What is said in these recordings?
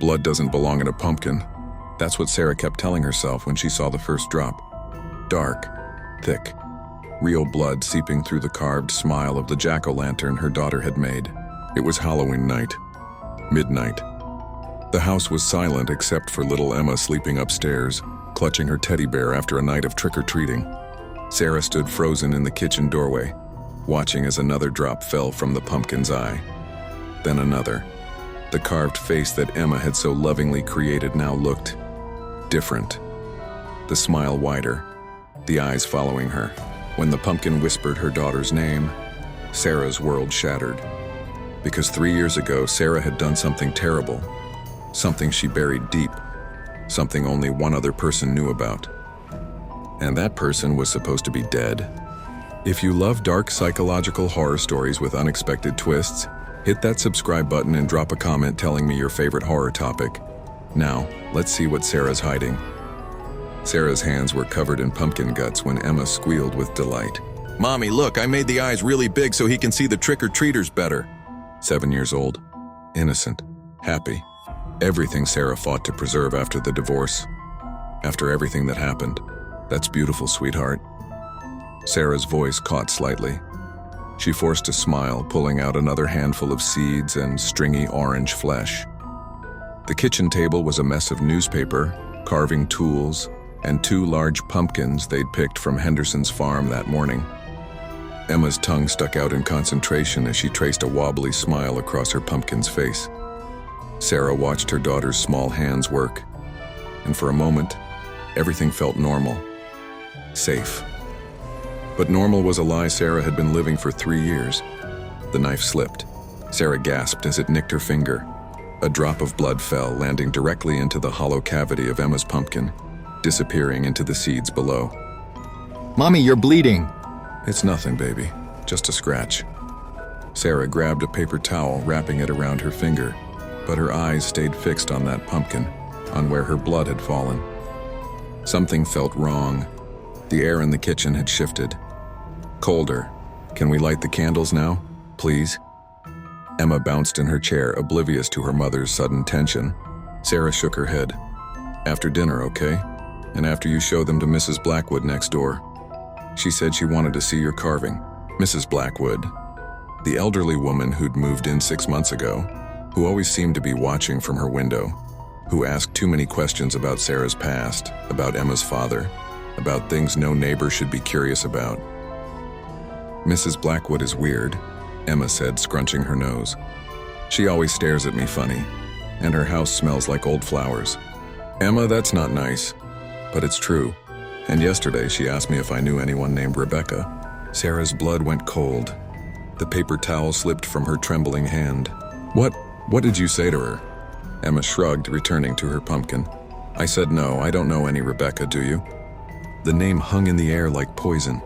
Blood doesn't belong in a pumpkin. That's what Sarah kept telling herself when she saw the first drop. Dark, thick, real blood seeping through the carved smile of the jack-o'-lantern her daughter had made. It was Halloween night. Midnight. The house was silent except for little Emma sleeping upstairs, clutching her teddy bear after a night of trick-or-treating. Sarah stood frozen in the kitchen doorway, watching as another drop fell from the pumpkin's eye. Then another. The carved face that Emma had so lovingly created now looked different. The smile wider, the eyes following her. When the pumpkin whispered her daughter's name, Sarah's world shattered. Because 3 years ago, Sarah had done something terrible, something she buried deep, something only one other person knew about. And that person was supposed to be dead. If you love dark psychological horror stories with unexpected twists, hit that subscribe button and drop a comment telling me your favorite horror topic. Now, let's see what Sarah's hiding. Sarah's hands were covered in pumpkin guts when Emma squealed with delight. "Mommy, look, I made the eyes really big so he can see the trick-or-treaters better." 7 years old, innocent, happy. Everything Sarah fought to preserve after the divorce. After everything that happened. "That's beautiful, sweetheart." Sarah's voice caught slightly. She forced a smile, pulling out another handful of seeds and stringy orange flesh. The kitchen table was a mess of newspaper, carving tools, and 2 large pumpkins they'd picked from Henderson's farm that morning. Emma's tongue stuck out in concentration as she traced a wobbly smile across her pumpkin's face. Sarah watched her daughter's small hands work, and for a moment, everything felt normal, safe. But normal was a lie Sarah had been living for 3 years. The knife slipped. Sarah gasped as it nicked her finger. A drop of blood fell, landing directly into the hollow cavity of Emma's pumpkin, disappearing into the seeds below. "Mommy, you're bleeding." "It's nothing, baby. Just a scratch." Sarah grabbed a paper towel, wrapping it around her finger, but her eyes stayed fixed on that pumpkin, on where her blood had fallen. Something felt wrong. The air in the kitchen had shifted. Colder. "Can we light the candles now, please?" Emma bounced in her chair, oblivious to her mother's sudden tension. Sarah shook her head. "After dinner, okay? And after you show them to Mrs. Blackwood next door. She said she wanted to see your carving." Mrs. Blackwood, the elderly woman who'd moved in 6 months ago, who always seemed to be watching from her window, who asked too many questions about Sarah's past, about Emma's father, about things no neighbor should be curious about. "Mrs. Blackwood is weird," Emma said, scrunching her nose. "She always stares at me funny, and her house smells like old flowers." "Emma, that's not nice, but it's true. And yesterday she asked me if I knew anyone named Rebecca." Sarah's blood went cold. The paper towel slipped from her trembling hand. What did you say to her?" Emma shrugged, returning to her pumpkin. "I said no, I don't know any Rebecca, do you?" The name hung in the air like poison.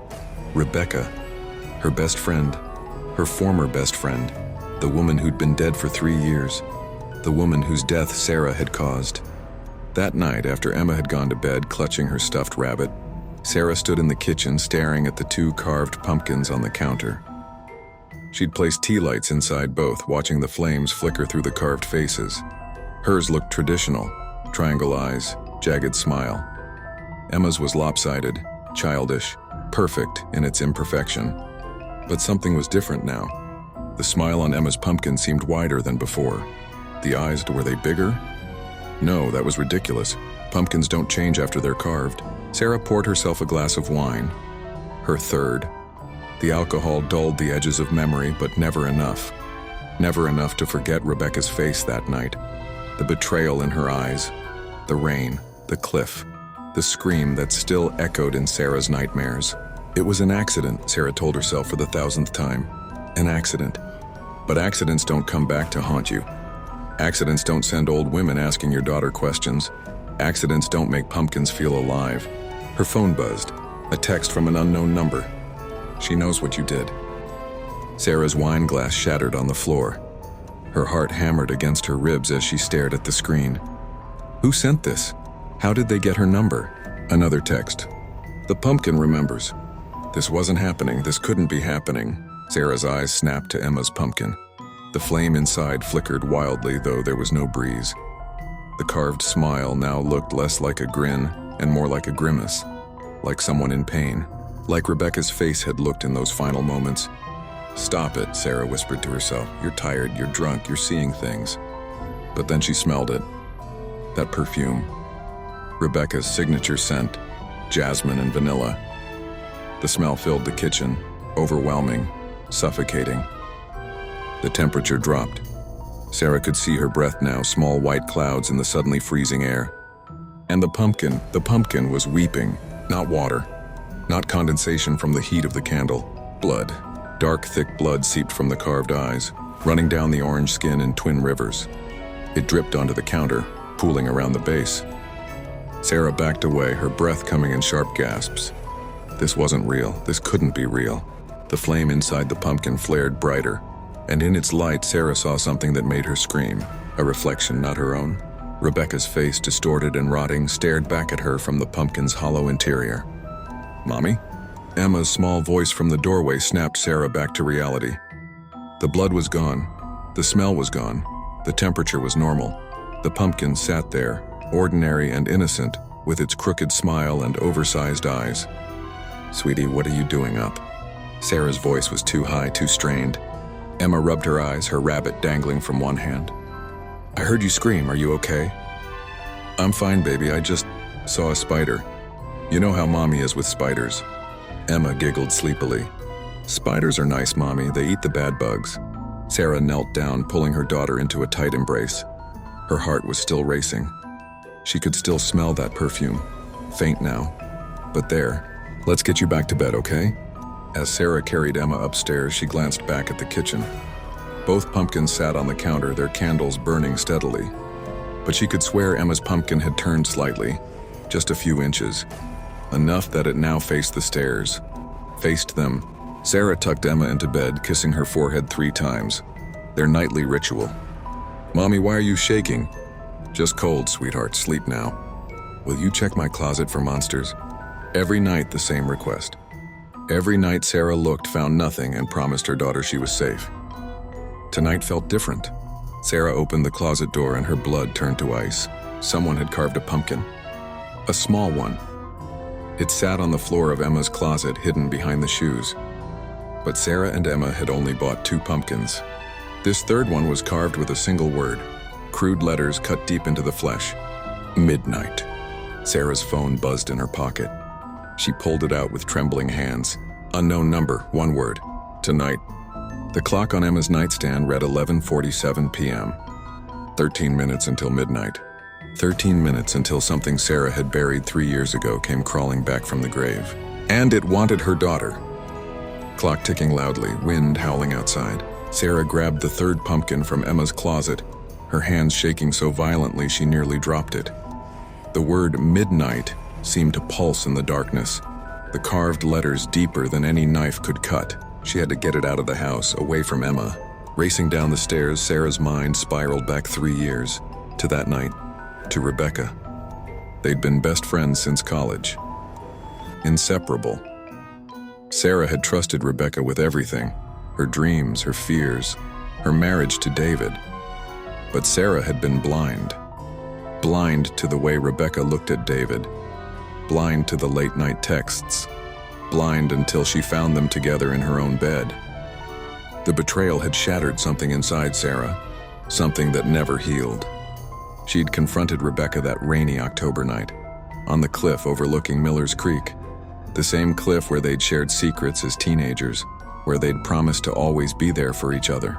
Rebecca. Her best friend. Her former best friend. The woman who'd been dead for 3 years. The woman whose death Sarah had caused. That night, after Emma had gone to bed clutching her stuffed rabbit, Sarah stood in the kitchen staring at the 2 carved pumpkins on the counter. She'd placed tea lights inside both, watching the flames flicker through the carved faces. Hers looked traditional, triangle eyes, jagged smile. Emma's was lopsided, childish, perfect in its imperfection. But something was different now. The smile on Emma's pumpkin seemed wider than before. The eyes, were they bigger? No, that was ridiculous. Pumpkins don't change after they're carved. Sarah poured herself a glass of wine. Her third. The alcohol dulled the edges of memory, but never enough. Never enough to forget Rebecca's face that night. The betrayal in her eyes. The rain. The cliff. The scream that still echoed in Sarah's nightmares. It was an accident, Sarah told herself for the 1000th time. An accident. But accidents don't come back to haunt you. Accidents don't send old women asking your daughter questions. Accidents don't make pumpkins feel alive. Her phone buzzed. A text from an unknown number. She knows what you did. Sarah's wine glass shattered on the floor. Her heart hammered against her ribs as she stared at the screen. Who sent this? How did they get her number? Another text. The pumpkin remembers. This wasn't happening. This couldn't be happening. Sarah's eyes snapped to Emma's pumpkin. The flame inside flickered wildly, though there was no breeze. The carved smile now looked less like a grin and more like a grimace, like someone in pain, like Rebecca's face had looked in those final moments. "Stop it," Sarah whispered to herself. "You're tired, you're drunk, you're seeing things." But then she smelled it. That perfume. Rebecca's signature scent, jasmine and vanilla. The smell filled the kitchen, overwhelming, suffocating. The temperature dropped. Sarah could see her breath now, small white clouds in the suddenly freezing air. And the pumpkin was weeping, not water, not condensation from the heat of the candle. Blood. Dark, thick blood seeped from the carved eyes, running down the orange skin in twin rivers. It dripped onto the counter, pooling around the base. Sarah backed away, her breath coming in sharp gasps. This wasn't real. This couldn't be real. The flame inside the pumpkin flared brighter, and in its light, Sarah saw something that made her scream. A reflection, not her own. Rebecca's face, distorted and rotting, stared back at her from the pumpkin's hollow interior. "Mommy?" Emma's small voice from the doorway snapped Sarah back to reality. The blood was gone. The smell was gone. The temperature was normal. The pumpkin sat there, ordinary and innocent, with its crooked smile and oversized eyes. "Sweetie, what are you doing up?" Sarah's voice was too high, too strained. Emma rubbed her eyes, her rabbit dangling from one hand. "I heard you scream. Are you okay?" "I'm fine, baby. I just saw a spider. You know how Mommy is with spiders." Emma giggled sleepily. "Spiders are nice, Mommy. They eat the bad bugs." Sarah knelt down, pulling her daughter into a tight embrace. Her heart was still racing. She could still smell that perfume, faint now. But there, let's get you back to bed, okay? As Sarah carried Emma upstairs, she glanced back at the kitchen. Both pumpkins sat on the counter, their candles burning steadily. But she could swear Emma's pumpkin had turned slightly, just a few inches. Enough that it now faced the stairs. Faced them. Sarah tucked Emma into bed, kissing her forehead 3 times. Their nightly ritual. "Mommy, why are you shaking?" "Just cold, sweetheart. Sleep now." "Will you check my closet for monsters?" Every night the same request. Every night Sarah looked, found nothing, and promised her daughter she was safe. Tonight felt different. Sarah opened the closet door and her blood turned to ice. Someone had carved a pumpkin. A small one. It sat on the floor of Emma's closet, hidden behind the shoes. But Sarah and Emma had only bought 2 pumpkins. This third one was carved with a single word, crude letters cut deep into the flesh. Midnight. Sarah's phone buzzed in her pocket. She pulled it out with trembling hands. Unknown number, 1 word. Tonight. The clock on Emma's nightstand read 11:47 p.m. 13 minutes until midnight. 13 minutes until something Sarah had buried 3 years ago came crawling back from the grave. And it wanted her daughter. Clock ticking loudly, wind howling outside. Sarah grabbed the 3rd pumpkin from Emma's closet, her hands shaking so violently she nearly dropped it. The word midnight seemed to pulse in the darkness, the carved letters deeper than any knife could cut. She had to get it out of the house, away from Emma. Racing down the stairs, Sarah's mind spiraled back 3 years, to that night, to Rebecca. They'd been best friends since college. Inseparable. Sarah had trusted Rebecca with everything, her dreams, her fears, her marriage to David. But Sarah had been blind. Blind to the way Rebecca looked at David. Blind to the late-night texts. Blind until she found them together in her own bed. The betrayal had shattered something inside Sarah, something that never healed. She'd confronted Rebecca that rainy October night, on the cliff overlooking Miller's Creek, the same cliff where they'd shared secrets as teenagers, where they'd promised to always be there for each other.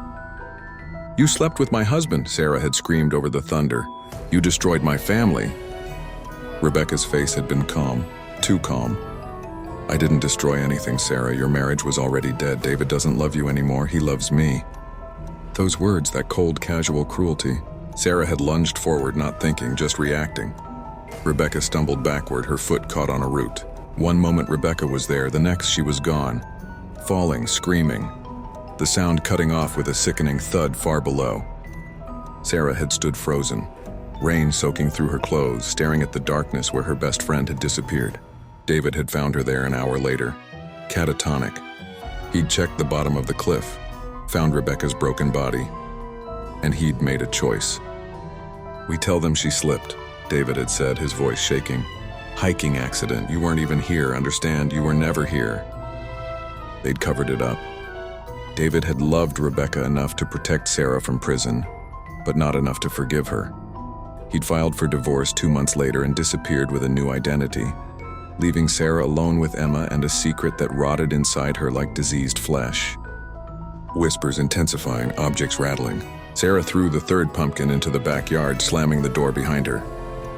"You slept with my husband," Sarah had screamed over the thunder. "You destroyed my family." Rebecca's face had been calm, too calm. "I didn't destroy anything, Sarah. Your marriage was already dead. David doesn't love you anymore. He loves me." Those words, that cold, casual cruelty. Sarah had lunged forward, not thinking, just reacting. Rebecca stumbled backward, her foot caught on a root. One moment Rebecca was there, the next she was gone. Falling, screaming. The sound cutting off with a sickening thud far below. Sarah had stood frozen, rain soaking through her clothes, staring at the darkness where her best friend had disappeared. David had found her there an hour later, catatonic. He'd checked the bottom of the cliff, found Rebecca's broken body, and he'd made a choice. We tell them she slipped, David had said, his voice shaking. Hiking accident. You weren't even here, understand? You were never here. They'd covered it up. David had loved Rebecca enough to protect Sarah from prison, but not enough to forgive her. He'd filed for divorce 2 months later and disappeared with a new identity, leaving Sarah alone with Emma and a secret that rotted inside her like diseased flesh. Whispers intensifying, objects rattling. Sarah threw the third pumpkin into the backyard, slamming the door behind her.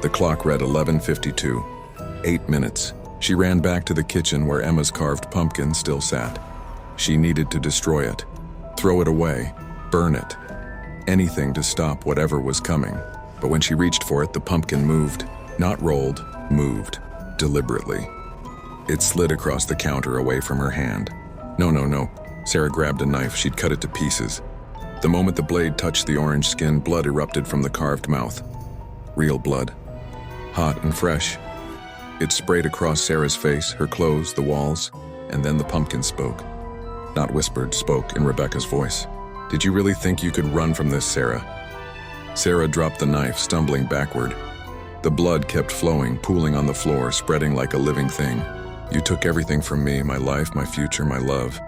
The clock read 11:52. 8 minutes. She ran back to the kitchen where Emma's carved pumpkin still sat. She needed to destroy it, throw it away, burn it. Anything to stop whatever was coming. But when she reached for it, the pumpkin moved. Not rolled, moved. Deliberately. It slid across the counter away from her hand. No. Sarah grabbed a knife. She'd cut it to pieces. The moment the blade touched the orange skin, blood erupted from the carved mouth. Real blood. Hot and fresh. It sprayed across Sarah's face, her clothes, the walls, and then the pumpkin spoke. Not whispered, spoke in Rebecca's voice. Did you really think you could run from this, Sarah? Sarah dropped the knife, stumbling backward. The blood kept flowing, pooling on the floor, spreading like a living thing. You took everything from me, my life, my future, my love.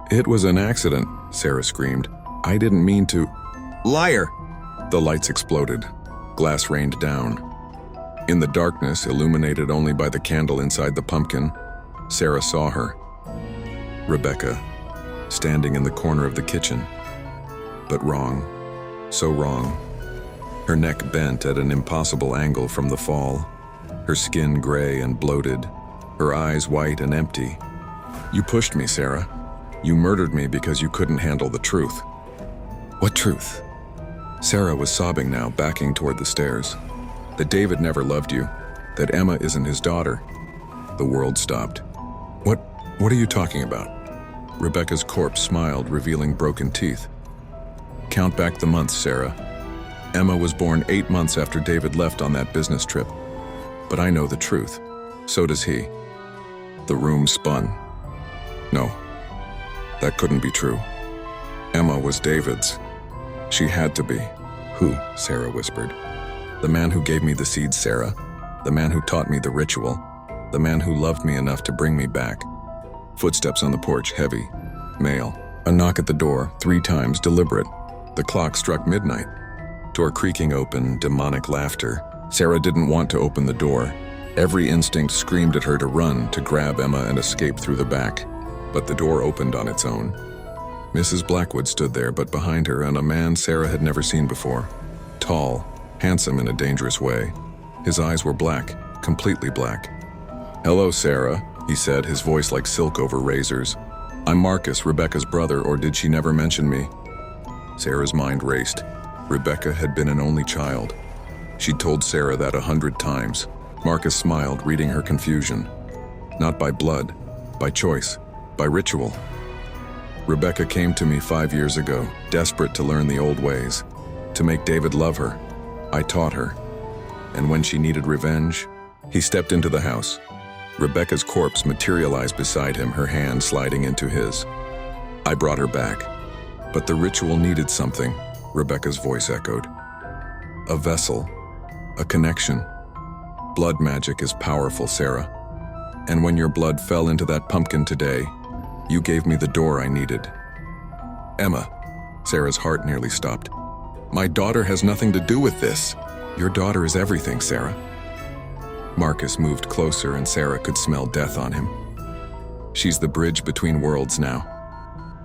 It was an accident, Sarah screamed. I didn't mean to. Liar! The lights exploded. Glass rained down. In the darkness, illuminated only by the candle inside the pumpkin, Sarah saw her. Rebecca, standing in the corner of the kitchen. But wrong. So wrong. Her neck bent at an impossible angle from the fall, her skin gray and bloated, her eyes white and empty. You pushed me, Sarah. You murdered me because you couldn't handle the truth. What truth? Sarah was sobbing now, backing toward the stairs. That David never loved you, that Emma isn't his daughter. The world stopped. What are you talking about? Rebecca's corpse smiled, revealing broken teeth. Count back the months, Sarah. Emma was born 8 months after David left on that business trip. But I know the truth. So does he. The room spun. No, that couldn't be true. Emma was David's. She had to be. Who? Sarah whispered. The man who gave me the seeds, Sarah. The man who taught me the ritual. The man who loved me enough to bring me back. Footsteps on the porch, heavy. Male. A knock at the door, 3 times, deliberate. The clock struck midnight. Door creaking open, demonic laughter. Sarah didn't want to open the door. Every instinct screamed at her to run, to grab Emma and escape through the back. But the door opened on its own. Mrs. Blackwood stood there, but behind her, and a man Sarah had never seen before. Tall, handsome in a dangerous way. His eyes were black, completely black. Hello, Sarah, he said, his voice like silk over razors. I'm Marcus, Rebecca's brother, or did she never mention me? Sarah's mind raced. Rebecca had been an only child. She'd told Sarah that 100 times. Marcus smiled, reading her confusion. Not by blood, by choice, by ritual. Rebecca came to me 5 years ago, desperate to learn the old ways, to make David love her. I taught her. And when she needed revenge, he stepped into the house. Rebecca's corpse materialized beside him, her hand sliding into his. I brought her back. But the ritual needed something, Rebecca's voice echoed. A vessel, a connection. Blood magic is powerful, Sarah. And when your blood fell into that pumpkin today, you gave me the door I needed. Emma. Sarah's heart nearly stopped. My daughter has nothing to do with this. Your daughter is everything, Sarah. Marcus moved closer and Sarah could smell death on him. She's the bridge between worlds now.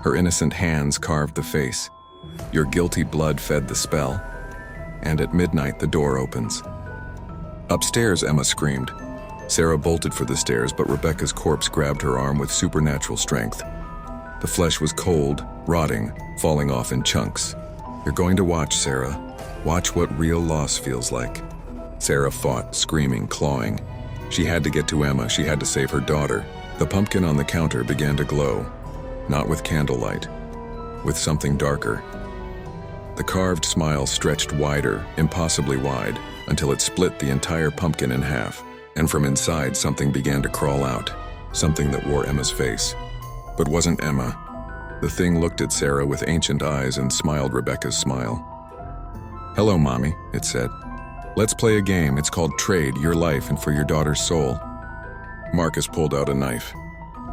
Her innocent hands carved the face. Your guilty blood fed the spell. And at midnight, the door opens. Upstairs, Emma screamed. Sarah bolted for the stairs, but Rebecca's corpse grabbed her arm with supernatural strength. The flesh was cold, rotting, falling off in chunks. You're going to watch, Sarah. Watch what real loss feels like. Sarah fought, screaming, clawing. She had to get to Emma. She had to save her daughter. The pumpkin on the counter began to glow. Not with candlelight. With something darker. The carved smile stretched wider, impossibly wide, until it split the entire pumpkin in half. And from inside, something began to crawl out. Something that wore Emma's face. But wasn't Emma. The thing looked at Sarah with ancient eyes and smiled Rebecca's smile. Hello, Mommy, it said. Let's play a game. It's called Trade Your Life and for Your Daughter's Soul. Marcus pulled out a knife.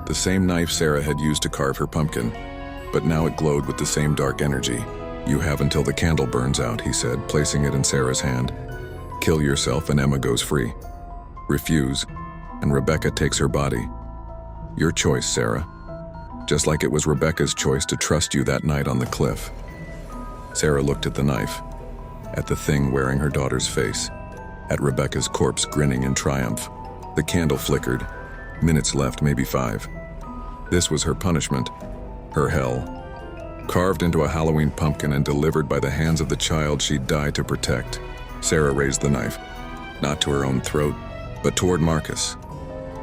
The same knife Sarah had used to carve her pumpkin, but now it glowed with the same dark energy. You have until the candle burns out, he said, placing it in Sarah's hand. Kill yourself and Emma goes free. Refuse, and Rebecca takes her body. Your choice, Sarah. Just like it was Rebecca's choice to trust you that night on the cliff. Sarah looked at the knife, at the thing wearing her daughter's face, at Rebecca's corpse grinning in triumph. The candle flickered. Minutes left, maybe 5. This was her punishment, her hell. Carved into a Halloween pumpkin and delivered by the hands of the child she'd died to protect. Sarah raised the knife, not to her own throat, but toward Marcus.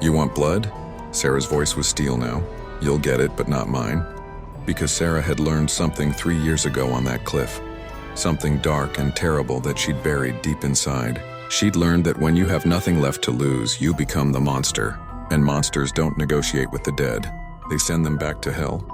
You want blood? Sarah's voice was steel now. You'll get it, but not mine. Because Sarah had learned something 3 years ago on that cliff. Something dark and terrible that she'd buried deep inside. She'd learned that when you have nothing left to lose, you become the monster. And monsters don't negotiate with the dead. They send them back to hell.